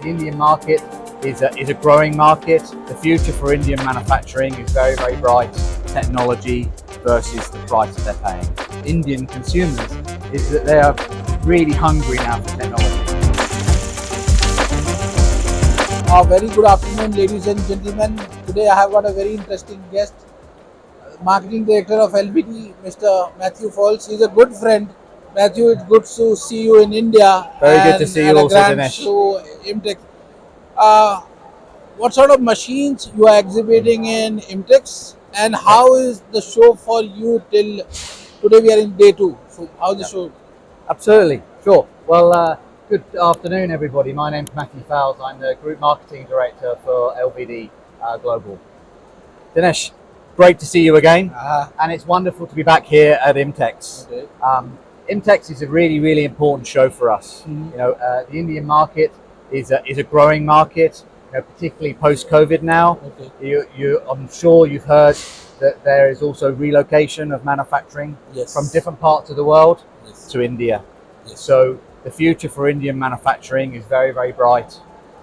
the Indian market is a growing market. The future for Indian manufacturing is very, very bright. Technology versus the price that they're paying. Indian consumers is that they are really hungry now for technology. Very good afternoon, ladies and gentlemen. Today I have got a very interesting guest, Marketing Director of LVD, Mr. Matthew Fowles. He's a good friend. Matthew, it's good to see you in India. Very good to see you also, Dinesh. Show IMTEX. What sort of machines you are exhibiting in IMTEX, and how is the show for you till today? We are in day 2. So how's the show? Absolutely, sure. Well, good afternoon, everybody. My name's Matthew Fowles. I'm the Group Marketing Director for LVD Global. Dinesh, great to see you again, and it's wonderful to be back here at IMTEX. Okay. IMTEX is a really, really important show for us. Mm-hmm. You know, the Indian market is a growing market, you know, particularly post-COVID now. Okay. I'm sure you've heard that there is also relocation of manufacturing Yes. from different parts of the world Yes. to India. Yes. So the future for Indian manufacturing is very, very bright.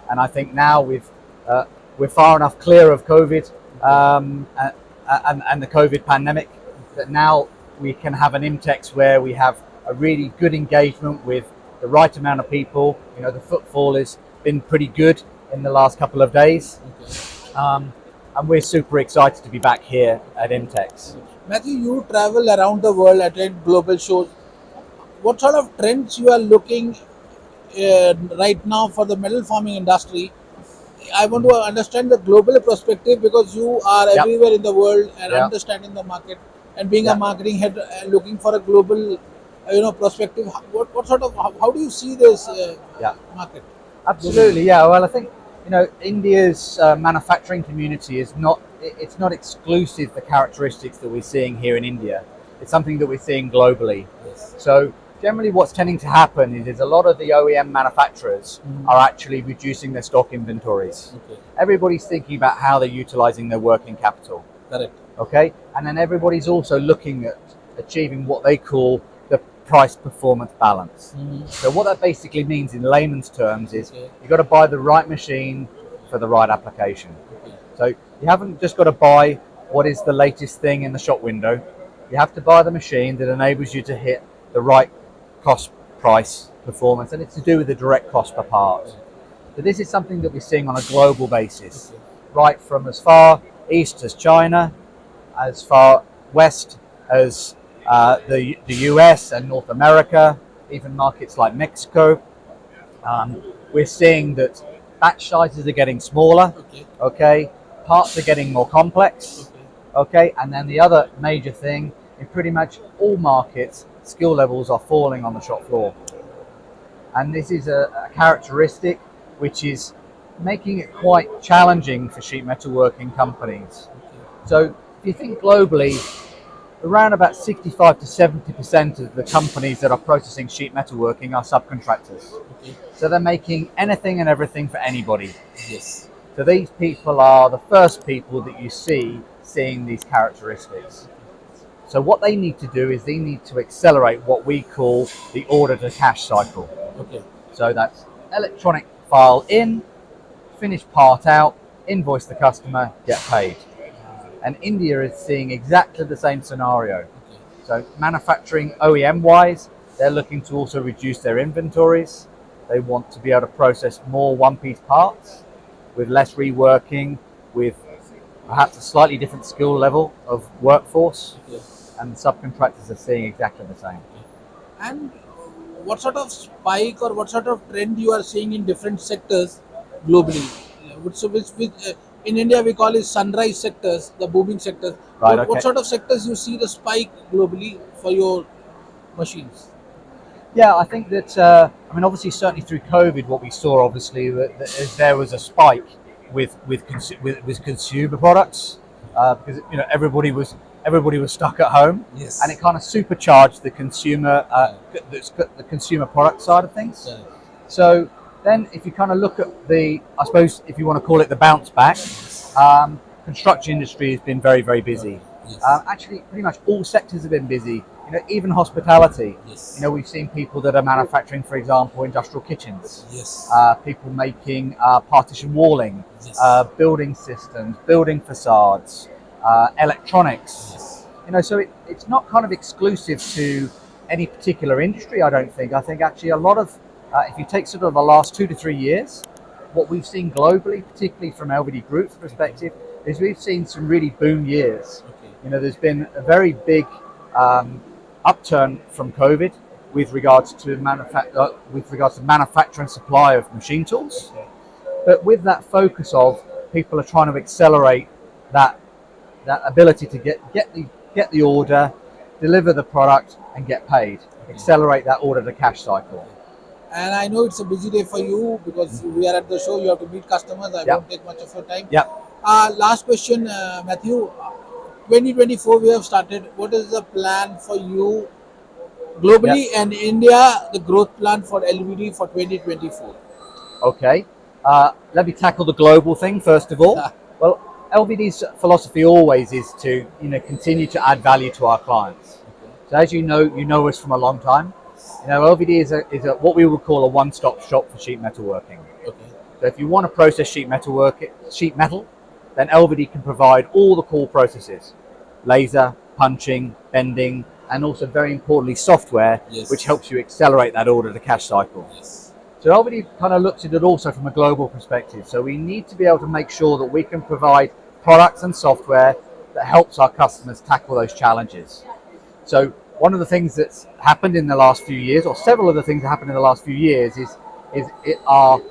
And I think now we're far enough clear of COVID and the COVID pandemic that now we can have an IMTEX where we have a really good engagement with the right amount of people. You know, the footfall has been pretty good in the last couple of days. Okay. And we're super excited to be back here at IMTEX. Matthew, you travel around the world, attend global shows. What sort of trends you are looking right now for the metal forming industry? I want to understand the global perspective because you are Yep. everywhere in the world and Yep. understanding the market and being a Yep. marketing head looking for a global, perspective. What sort of how do you see this Yeah. market? Absolutely, yeah. Well, I think, you know, India's manufacturing community is it's not exclusive the characteristics that we're seeing here in India. It's something that we're seeing globally. Yes. So generally what's tending to happen is a lot of the OEM manufacturers are actually reducing their stock inventories. Okay. Everybody's thinking about how they're utilizing their working capital. Correct. Okay, and then everybody's also looking at achieving what they call the price performance balance. Mm-hmm. So what that basically means in layman's terms is Okay. you've got to buy the right machine for the right application. Okay. So you haven't just got to buy what is the latest thing in the shop window. You have to buy the machine that enables you to hit the right cost price performance, and it's to do with the direct cost per part. So this is something that we're seeing on a global basis, Okay. right from as far east as China, as far west as the US and North America, even markets like Mexico. We're seeing that batch sizes are getting smaller, Okay. okay, parts are getting more complex, Okay. okay, and then the other major thing, in pretty much all markets, skill levels are falling on the shop floor. And this is a characteristic which is making it quite challenging for sheet metal working companies. So if you think globally, around about 65 to 70% of the companies that are processing sheet metal working are subcontractors. Okay. So they're making anything and everything for anybody. Yes. So these people are the first people that you see seeing these characteristics. So what they need to do is they need to accelerate what we call the order to cash cycle. Okay. So that's electronic file in, finished part out, invoice the customer, get paid. And India is seeing exactly the same scenario. Okay. So manufacturing OEM wise, they're looking to also reduce their inventories. They want to be able to process more one-piece parts with less reworking, with perhaps a slightly different skill level of workforce. Okay. And subcontractors are seeing exactly the same. And what sort of spike or what sort of trend you are seeing in different sectors globally? In India we call it sunrise sectors, the booming sectors. Right, What okay. sort of sectors you see the spike globally for your machines? Yeah, I think that, obviously certainly through COVID, what we saw obviously is there was a spike with consumer products because, you know, everybody was stuck at home. Yes. And it kind of supercharged the consumer product side of things. Yeah. So then if you kind of look at I suppose if you want to call it the bounce back, construction industry has been very, very busy. Yes. Actually, pretty much all sectors have been busy even hospitality. Yes. We've seen people that are manufacturing, for example, industrial kitchens. Yes. People making partition walling, Yes. building systems, building facades, electronics. Yes. So it's not kind of exclusive to any particular industry, I don't think. I think actually a lot of, if you take sort of the last 2 to 3 years, what we've seen globally, particularly from LVD Group's perspective, is we've seen some really boom years. Okay. There's been a very big upturn from COVID with regards to manufacture and supply of machine tools. But with that focus of people are trying to accelerate that ability to get the order, deliver the product, and get paid. Accelerate that order to cash cycle. And I know it's a busy day for you because we are at the show. You have to meet customers. I won't take much of your time. Yeah. Last question, Matthew. 2024 we have started. What is the plan for you globally and India? The growth plan for LVD for 2024. Okay. Let me tackle the global thing first of all. Well, LVD's philosophy always is to continue to add value to our clients. So as you know us from a long time. LVD is a what we would call a one-stop shop for sheet metal working. Okay. So if you want to process sheet metal, then LVD can provide all the core processes: laser, punching, bending, and also very importantly software, Yes. which helps you accelerate that order to cash cycle. Yes. So LVD kind of looks at it also from a global perspective. So we need to be able to make sure that we can provide products and software that helps our customers tackle those challenges. So one of the things that's happened in the last few years, or several of the things that happened in the last few years, is are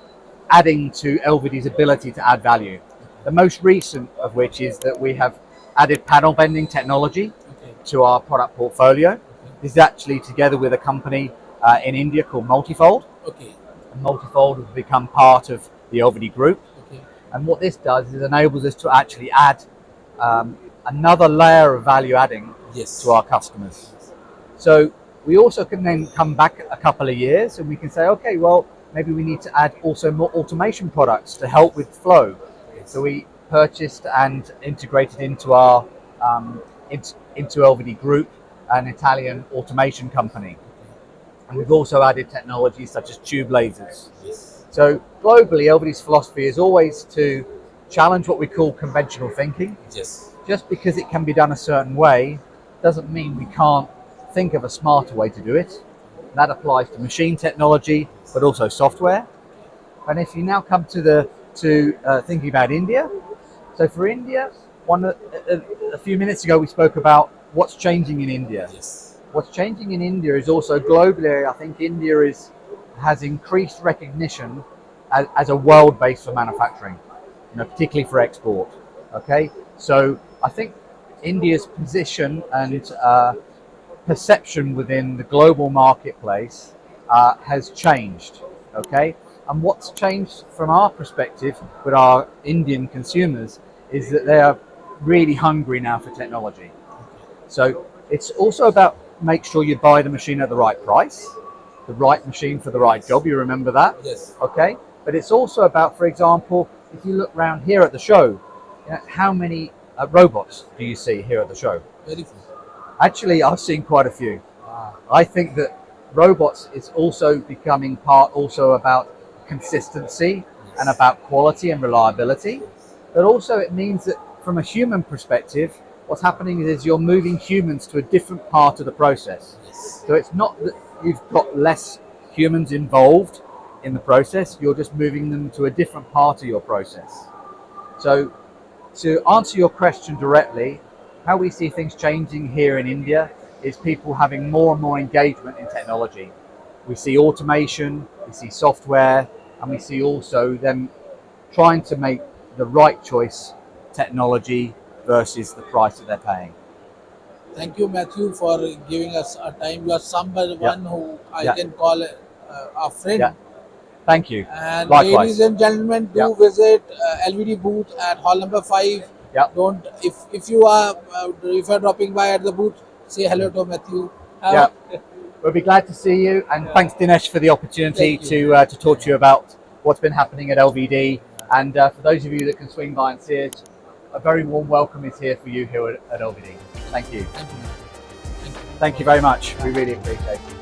adding to LVD's ability to add value. The most recent of which is that we have added panel bending technology to our product portfolio. This is actually together with a company in India called Multifold. Okay. And Multifold has become part of the LVD group. Okay. And what this does is enables us to actually add another layer of value adding Yes. to our customers. So we also can then come back a couple of years and we can say, okay, well, maybe we need to add also more automation products to help with flow. So we purchased and integrated into our into LVD Group, an Italian automation company. And we've also added technologies such as tube lasers. Yes. So globally, LVD's philosophy is always to challenge what we call conventional thinking. Yes. Just because it can be done a certain way doesn't mean we can't think of a smarter way to do it. That applies to machine technology, but also software. And if you now come to thinking about India, so for India, a few minutes ago we spoke about what's changing in India. Yes. What's changing in India is also globally. I think India has increased recognition as a world base for manufacturing, particularly for export. Okay, so I think India's position and perception within the global marketplace has changed. Okay, and what's changed from our perspective with our Indian consumers is that they are really hungry now for technology. So it's also about make sure you buy the machine at the right price, the right machine for the right job. You remember that? Yes. Okay, but it's also about, for example, if you look around here at the show, how many robots do you see here at the show? Very few. Actually, I've seen quite a few. Ah. I think that robots is also becoming part also about consistency and about quality and reliability. But also it means that from a human perspective, what's happening is you're moving humans to a different part of the process. Yes. So it's not that you've got less humans involved in the process, you're just moving them to a different part of your process. So to answer your question directly, how we see things changing here in India is people having more and more engagement in technology. We see automation, we see software, and we see also them trying to make the right choice, technology versus the price that they're paying. Thank you, Matthew, for giving us a time. You are someone who I can call a friend. Yeah. Thank you. And Likewise. ladies and gentlemen, do visit LVD booth at hall number 5. Yeah. Don't if you are dropping by at the booth, say hello to Matthew. Yeah. We'll be glad to see you, and thanks Dinesh for the opportunity to talk to you about what's been happening at LVD. And for those of you that can swing by and see us, a very warm welcome is here for you here at LVD. Thank you. Thank you. Thank you. Thank you very much. We really appreciate it.